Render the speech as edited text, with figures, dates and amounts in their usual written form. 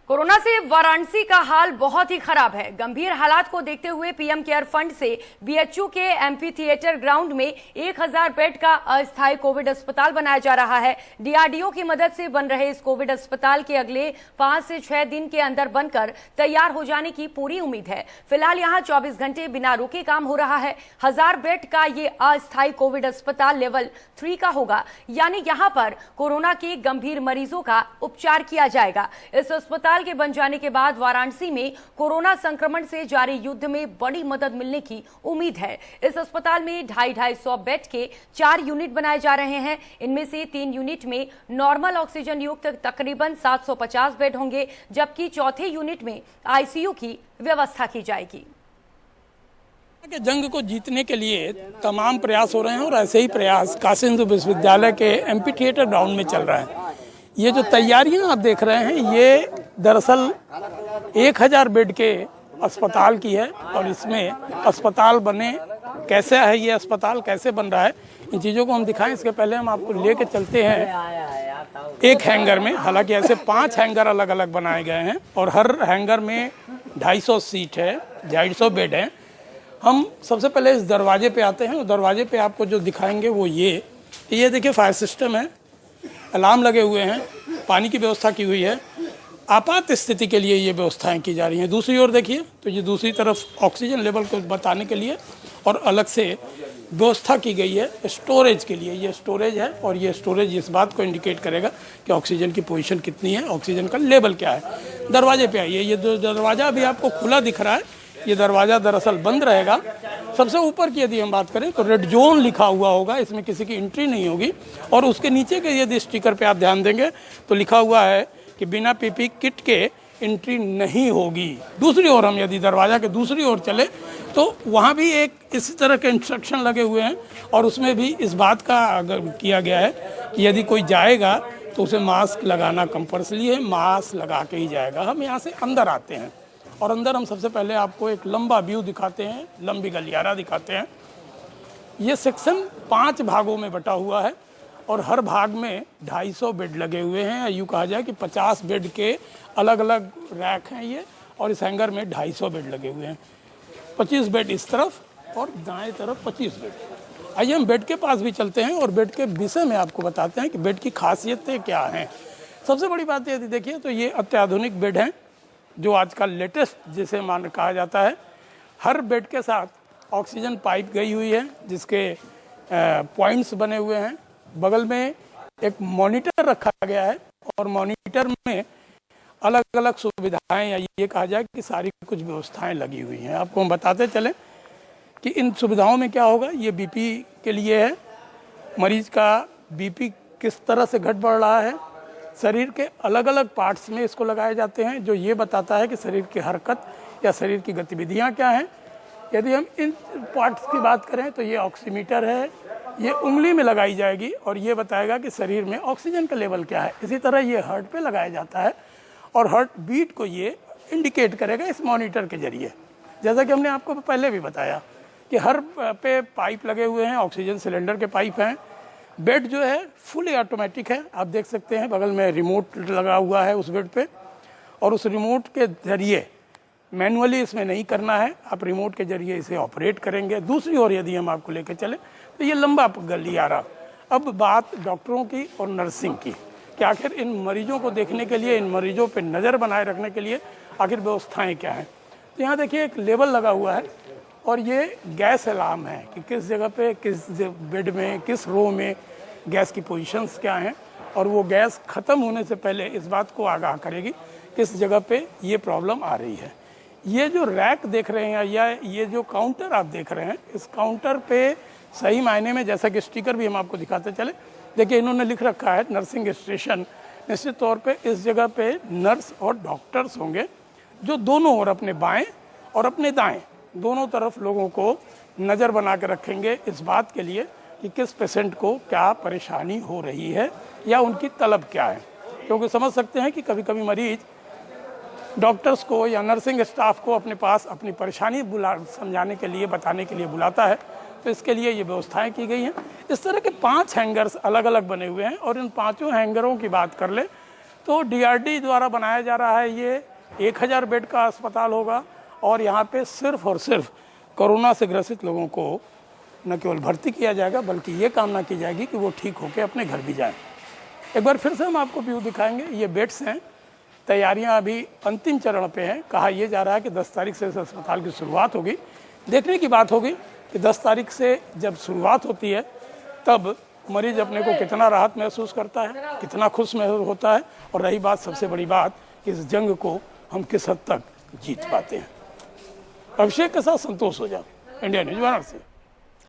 Corona से वाराणसी का हाल बहुत ही खराब है। गंभीर हालात को देखते हुए पीएम केयर फंड से बीएचयू के एमपी थिएटर ग्राउंड में 1000 बेड का अस्थायी कोविड अस्पताल बनाया जा रहा है। डीआरडीओ की मदद से बन रहे इस कोविड अस्पताल के अगले 5 से 6 दिन के अंदर बनकर तैयार हो जाने की पूरी उम्मीद है। फिलहाल यहाँ 24 घंटे बिना रुके काम हो रहा है। 1000 बेड का ये अस्थायी कोविड अस्पताल लेवल 3 का होगा, यानी यहाँ पर कोरोना के गंभीर मरीजों का उपचार किया जाएगा। इस अस्पताल के बन जाने के बाद वाराणसी में कोरोना संक्रमण से जारी युद्ध में बड़ी मदद मिलने की उम्मीद है। इस अस्पताल में 250 बेड के 4 यूनिट बनाए जा रहे हैं। इनमें से 3 यूनिट में नॉर्मल ऑक्सीजन युक्त तकरीबन 750 बेड होंगे, जबकि चौथे यूनिट में आईसीयू की व्यवस्था की जाएगी। जंग को जीतने के लिए तमाम प्रयास हो रहे हैं और ऐसे ही प्रयास काशी हिंदू विश्वविद्यालय के एमपी थिएटर ग्राउंड में चल रहा है। ये जो तैयारियां आप देख रहे हैं, ये दरअसल 1000 बेड के अस्पताल की है और इसमें अस्पताल बने कैसे है, ये अस्पताल कैसे बन रहा है, इन चीज़ों को हम दिखाएं। इसके पहले हम आपको लेके चलते हैं एक हैंगर में। हालांकि ऐसे 5 हैंगर अलग अलग बनाए गए हैं और हर हैंगर में 250 सीट है, 250 बेड है। हम सबसे पहले इस दरवाजे पे आते हैं और दरवाजे पे आपको जो दिखाएंगे वो ये देखिए फायर सिस्टम है, अलार्म लगे हुए हैं, पानी की व्यवस्था की हुई है। आपात स्थिति के लिए ये व्यवस्थाएं की जा रही हैं। दूसरी ओर देखिए तो ये दूसरी तरफ ऑक्सीजन लेवल को बताने के लिए और अलग से व्यवस्था की गई है स्टोरेज के लिए। ये स्टोरेज है और ये स्टोरेज इस बात को इंडिकेट करेगा कि ऑक्सीजन की पोजीशन कितनी है, ऑक्सीजन का लेवल क्या है। दरवाजे पे आइए, ये जो दरवाज़ा अभी आपको खुला दिख रहा है, ये दरवाज़ा दरअसल बंद रहेगा। सबसे ऊपर की यदि हम बात करें तो रेड जोन लिखा हुआ होगा, इसमें किसी की एंट्री नहीं होगी। और उसके नीचे के यदि स्टिकर पे आप ध्यान देंगे तो लिखा हुआ है कि बिना पीपी किट के एंट्री नहीं होगी। दूसरी ओर हम यदि दरवाज़ा के दूसरी ओर चले तो वहाँ भी एक इसी तरह के इंस्ट्रक्शन लगे हुए हैं और उसमें भी इस बात का किया गया है कि यदि कोई जाएगा तो उसे मास्क लगाना कंपल्सरी है, मास्क लगा के ही जाएगा। हम यहाँ से अंदर आते हैं और अंदर हम सबसे पहले आपको एक लंबा व्यू दिखाते हैं, लंबी गलियारा दिखाते हैं। ये सेक्शन 5 भागों में बटा हुआ है और हर भाग में 250 बेड लगे हुए हैं। यूँ कहा जाए कि 50 बेड के अलग अलग रैक हैं ये, और इस हैंगर में 250 बेड लगे हुए हैं। 25 बेड इस तरफ और दाएं तरफ 25 बेड। आइए हम बेड के पास भी चलते हैं और बेड के विषय में आपको बताते हैं कि बेड की खासियतें क्या हैं। सबसे बड़ी बात यदि देखिए तो ये अत्याधुनिक बेड हैं जो आजकल लेटेस्ट जिसे कहा जाता है। हर बेड के साथ ऑक्सीजन पाइप गई हुई है जिसके पॉइंट्स बने हुए हैं। बगल में एक मॉनिटर रखा गया है और मॉनिटर में अलग अलग सुविधाएं या ये कहा जाए कि सारी कुछ व्यवस्थाएं लगी हुई हैं। आपको हम बताते चलें कि इन सुविधाओं में क्या होगा। ये बीपी के लिए है, मरीज का बीपी किस तरह से घट बढ़ रहा है। शरीर के अलग अलग पार्ट्स में इसको लगाए जाते हैं जो ये बताता है कि शरीर की हरकत या शरीर की गतिविधियां क्या हैं। यदि हम इन पार्ट्स की बात करें तो ये ऑक्सीमीटर है, ये उंगली में लगाई जाएगी और ये बताएगा कि शरीर में ऑक्सीजन का लेवल क्या है। इसी तरह ये हार्ट पे लगाया जाता है और हार्ट बीट को ये इंडिकेट करेगा इस मॉनिटर के जरिए। जैसा कि हमने आपको पहले भी बताया कि हर पे पाइप लगे हुए हैं, ऑक्सीजन सिलेंडर के पाइप हैं। बेड जो है फुली ऑटोमेटिक है, आप देख सकते हैं बगल में रिमोट लगा हुआ है उस बेड पे और उस रिमोट के जरिए मैनुअली इसमें नहीं करना है, आप रिमोट के जरिए इसे ऑपरेट करेंगे। दूसरी ओर यदि हम आपको लेकर चले तो ये लंबा गलियारा। अब बात डॉक्टरों की और नर्सिंग की कि आखिर इन मरीजों को देखने के लिए, इन मरीजों पर नज़र बनाए रखने के लिए आखिर व्यवस्थाएँ क्या हैं। तो यहाँ देखिए एक लेबल लगा हुआ है और ये गैस अलार्म है कि किस जगह पे, किस बेड में, किस रो में गैस की पोजीशंस क्या हैं और वो गैस ख़त्म होने से पहले इस बात को आगाह करेगी किस जगह पे ये प्रॉब्लम आ रही है। ये जो रैक देख रहे हैं या ये जो काउंटर आप देख रहे हैं, इस काउंटर पे सही मायने में, जैसा कि स्टिकर भी हम आपको दिखाते चले, देखिए इन्होंने लिख रखा है नर्सिंग स्टेशन। निश्चित तौर पे इस जगह पे नर्स और डॉक्टर्स होंगे जो दोनों ओर अपने बाएँ और अपने दाएँ दोनों तरफ लोगों को नज़र बना के रखेंगे इस बात के लिए कि किस पेशेंट को क्या परेशानी हो रही है या उनकी तलब क्या है। क्योंकि समझ सकते हैं कि कभी कभी मरीज डॉक्टर्स को या नर्सिंग स्टाफ को अपने पास अपनी परेशानी समझाने के लिए, बताने के लिए बुलाता है। तो इसके लिए ये व्यवस्थाएं की गई हैं। इस तरह के 5 हैंगर्स अलग अलग बने हुए हैं और इन 5 हैंगरों की बात कर ले तो डीआरडी द्वारा बनाया जा रहा है ये 1000 बेड का अस्पताल होगा और यहाँ पे सिर्फ और सिर्फ कोरोना से ग्रसित लोगों को न केवल भर्ती किया जाएगा बल्कि ये कामना की जाएगी कि वो ठीक होकर अपने घर भी जाएं। एक बार फिर से हम आपको व्यू दिखाएंगे। ये बेड्स हैं, तैयारियां अभी अंतिम चरण पे हैं। कहा यह जा रहा है कि 10 तारीख से इस अस्पताल की शुरुआत होगी। देखने की बात होगी कि 10 तारीख से जब शुरुआत होती है तब मरीज अपने को कितना राहत महसूस करता है, कितना खुश महसूस होता है, और रही बात सबसे बड़ी बात कि इस जंग को हम किस हद तक जीत पाते हैं। अभिषेक के साथ संतोष हो जाओ, इंडिया न्यूज़ वाराणसी।